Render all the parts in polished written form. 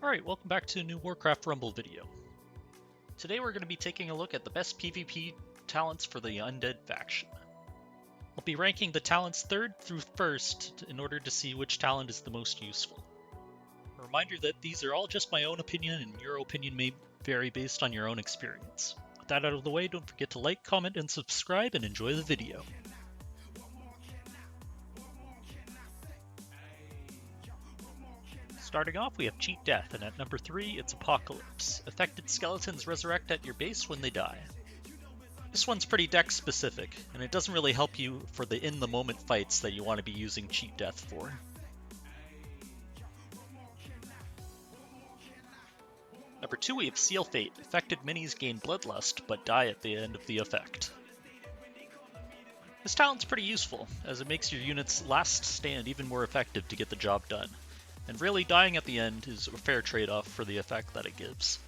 Alright, welcome back to a new Warcraft Rumble video. Today we're going to be taking a look at the best PvP talents for the Undead faction. I'll be ranking the talents 3rd through 1st in order to see which talent is the most useful. A reminder that these are all just my own opinion and your opinion may vary based on your own experience. With that out of the way, don't forget to like, comment, and subscribe and enjoy the video. Starting off, we have Cheat Death, and at number 3, it's Apocalypse. Affected skeletons resurrect at your base when they die. This one's pretty dex specific, and it doesn't really help you for the in-the-moment fights that you want to be using Cheat Death for. Number 2, we have Seal Fate. Affected minis gain Bloodlust, but die at the end of the effect. This talent's pretty useful, as it makes your unit's last stand even more effective to get the job done. And really, dying at the end is a fair trade-off for the effect that it gives.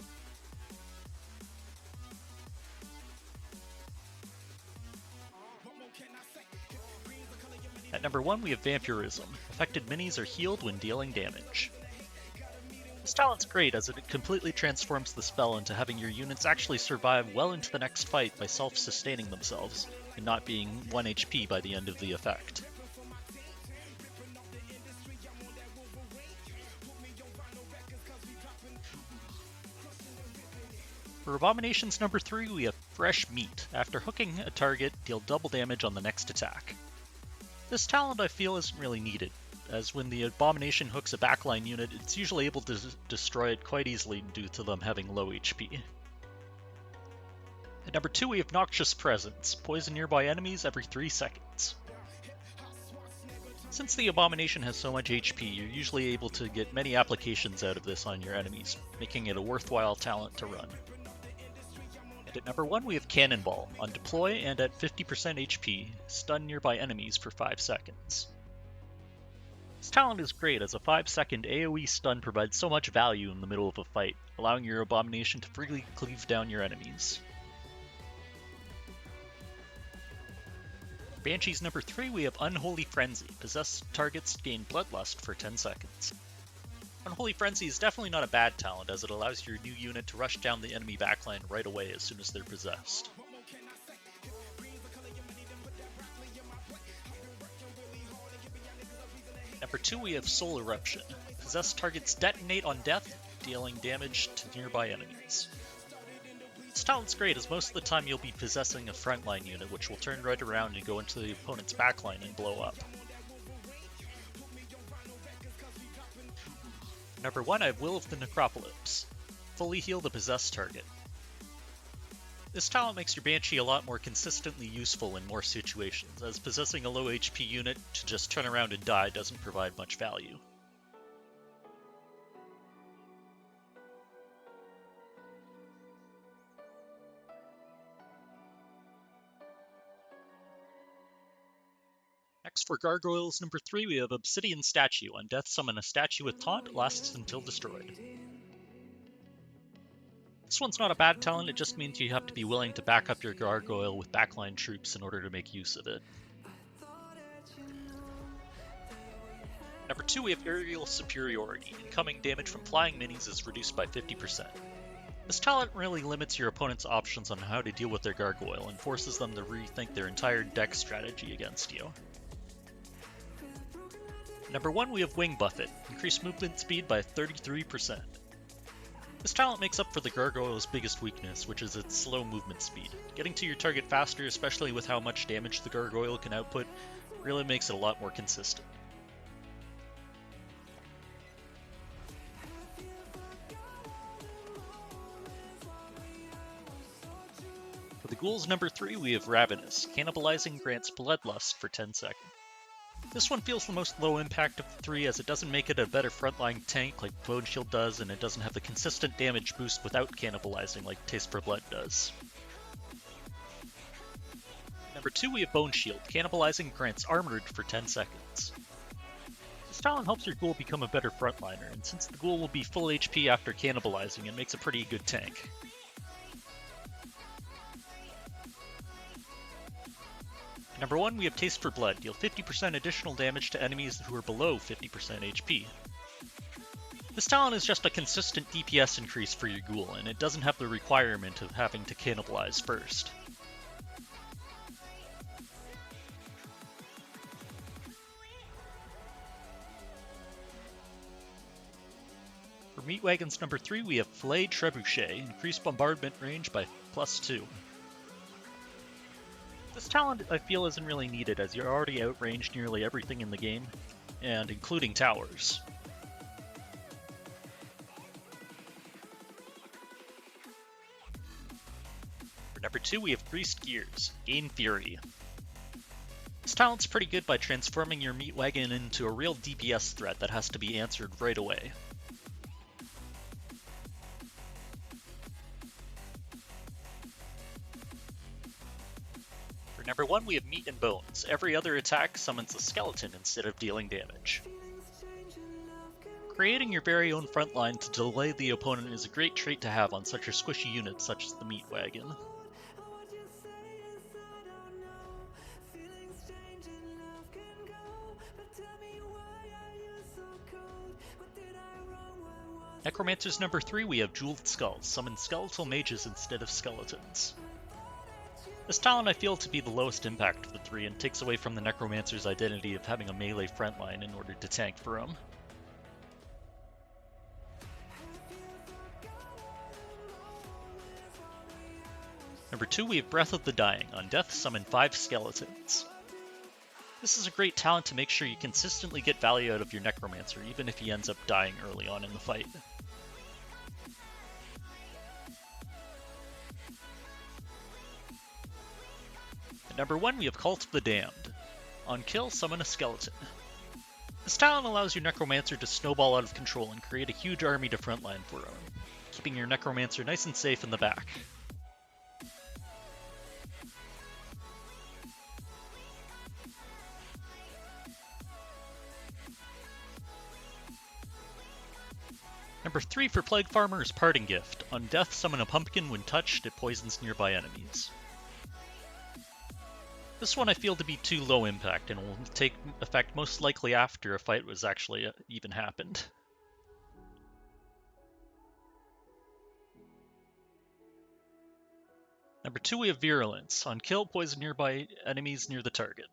At number 1, we have Vampirism. Affected minis are healed when dealing damage. This talent's great as it completely transforms the spell into having your units actually survive well into the next fight by self-sustaining themselves, and not being 1 HP by the end of the effect. For Abomination's number 3, we have Fresh Meat. After hooking a target, deal double damage on the next attack. This talent I feel isn't really needed, as when the Abomination hooks a backline unit, it's usually able to destroy it quite easily due to them having low HP. At number 2, we have Noxious Presence. Poison nearby enemies every 3 seconds. Since the Abomination has so much HP, you're usually able to get many applications out of this on your enemies, making it a worthwhile talent to run. At number 1, we have Cannonball. On deploy and at 50% HP, stun nearby enemies for 5 seconds. This talent is great as a 5-second AoE stun provides so much value in the middle of a fight, allowing your Abomination to freely cleave down your enemies. Banshee's number 3, we have Unholy Frenzy. Possessed targets gain Bloodlust for 10 seconds. Unholy Frenzy is definitely not a bad talent, as it allows your new unit to rush down the enemy backline right away as soon as they're possessed. Number 2, we have Soul Eruption. Possessed targets detonate on death, dealing damage to nearby enemies. This talent's great, as most of the time you'll be possessing a frontline unit, which will turn right around and go into the opponent's backline and blow up. Number 1, I have Will of the Necropolis. Fully heal the possessed target. This talent makes your Banshee a lot more consistently useful in more situations, as possessing a low HP unit to just turn around and die doesn't provide much value. Next, for Gargoyles number 3, we have Obsidian Statue. On death, summon a statue with taunt, lasts until destroyed. This one's not a bad talent, it just means you have to be willing to back up your Gargoyle with backline troops in order to make use of it. Number 2, we have Aerial Superiority. Incoming damage from flying minis is reduced by 50%. This talent really limits your opponent's options on how to deal with their Gargoyle and forces them to rethink their entire deck strategy against you. Number 1, we have Wing Buffet. Increase movement speed by 33%. This talent makes up for the Gargoyle's biggest weakness, which is its slow movement speed. Getting to your target faster, especially with how much damage the Gargoyle can output, really makes it a lot more consistent. For the Ghouls number 3, we have Ravenous. Cannibalizing grants Bloodlust for 10 seconds. This one feels the most low impact of the 3, as it doesn't make it a better frontline tank like Bone Shield does, and it doesn't have the consistent damage boost without cannibalizing like Taste for Blood does. Number 2, we have Bone Shield. Cannibalizing grants Armored for 10 seconds. This talent helps your Ghoul become a better frontliner, and since the Ghoul will be full HP after cannibalizing, it makes a pretty good tank. Number 1, we have Taste for Blood. Deal 50% additional damage to enemies who are below 50% HP. This talent is just a consistent DPS increase for your Ghoul, and it doesn't have the requirement of having to cannibalize first. For Meat Wagon's number 3, we have Filet Trebuchet, increased bombardment range by +2. This talent, I feel, isn't really needed, as you're already outranged nearly everything in the game, and including towers. For number 2, we have Greased Gears, Gain Fury. This talent's pretty good by transforming your Meat Wagon into a real DPS threat that has to be answered right away. Number 1, we have Meat and Bones. Every other attack summons a skeleton instead of dealing damage. Creating your very own frontline to delay the opponent is a great trait to have on such a squishy unit such as the Meat Wagon. Necromancer's number 3, we have Jeweled Skulls. Summon skeletal mages instead of skeletons. This talent I feel to be the lowest impact of the three, and takes away from the Necromancer's identity of having a melee frontline in order to tank for him. Number 2, we have Breath of the Dying. On death, summon 5 skeletons. This is a great talent to make sure you consistently get value out of your Necromancer, even if he ends up dying early on in the fight. Number 1, we have Cult of the Damned. On kill, summon a skeleton. This talent allows your Necromancer to snowball out of control and create a huge army to frontline for him, keeping your Necromancer nice and safe in the back. Number 3 for Plague Farmer is Parting Gift. On death, summon a pumpkin. When touched, it poisons nearby enemies. This one I feel to be too low impact, and will take effect most likely after a fight was actually even happened. Number 2, we have Virulence. On kill, poison nearby enemies near the target.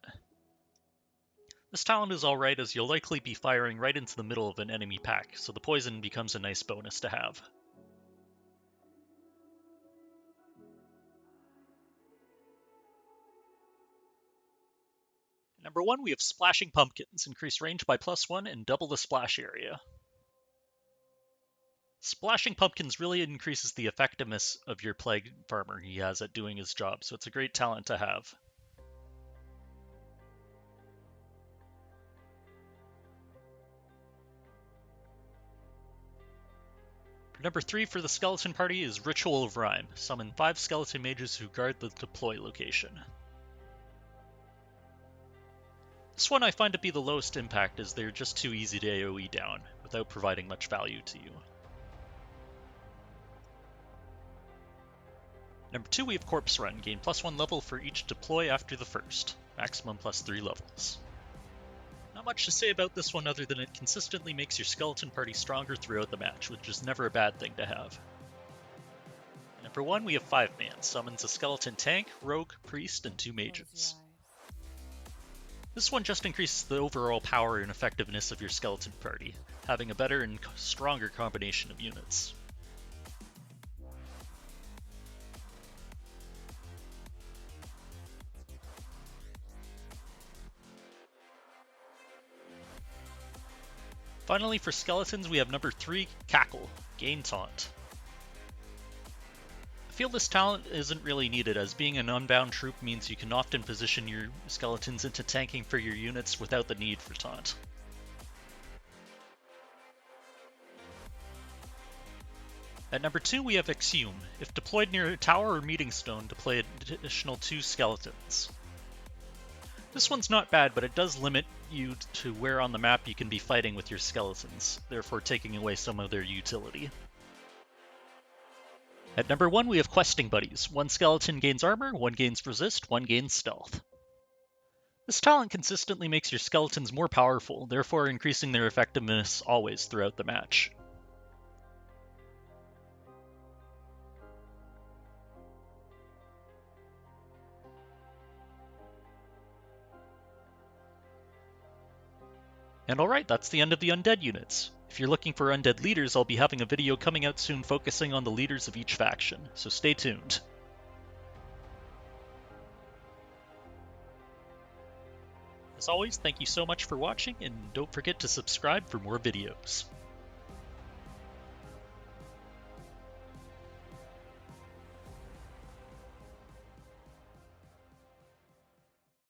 This talent is alright, as you'll likely be firing right into the middle of an enemy pack, so the poison becomes a nice bonus to have. Number 1, we have Splashing Pumpkins. Increase range by +1 and double the splash area. Splashing Pumpkins really increases the effectiveness of your Plague Farmer he has at doing his job, so it's a great talent to have. Number 3 for the Skeleton Party is Ritual of Rhyme. Summon 5 skeleton mages who guard the deploy location. This one I find to be the lowest impact, as they're just too easy to AoE down, without providing much value to you. Number 2, we have Corpse Run. Gain +1 level for each deploy after the first. Maximum +3 levels. Not much to say about this one other than it consistently makes your skeleton party stronger throughout the match, which is never a bad thing to have. Number 1, we have 5-man. Summons a skeleton tank, rogue, priest, and 2 mages. This one just increases the overall power and effectiveness of your skeleton party, having a better and stronger combination of units. Finally, for skeletons, we have number 3, Cackle, Gain Taunt. I feel this talent isn't really needed, as being an unbound troop means you can often position your skeletons into tanking for your units without the need for taunt. At number 2, we have Exhume. If deployed near a tower or meeting stone, deploy an additional 2 skeletons. This one's not bad, but it does limit you to where on the map you can be fighting with your skeletons, therefore taking away some of their utility. At number 1, we have Questing Buddies. 1 skeleton gains armor, 1 gains resist, 1 gains stealth. This talent consistently makes your skeletons more powerful, therefore increasing their effectiveness always throughout the match. And alright, that's the end of the Undead units. If you're looking for Undead leaders, I'll be having a video coming out soon focusing on the leaders of each faction, so stay tuned. As always, thank you so much for watching, and don't forget to subscribe for more videos.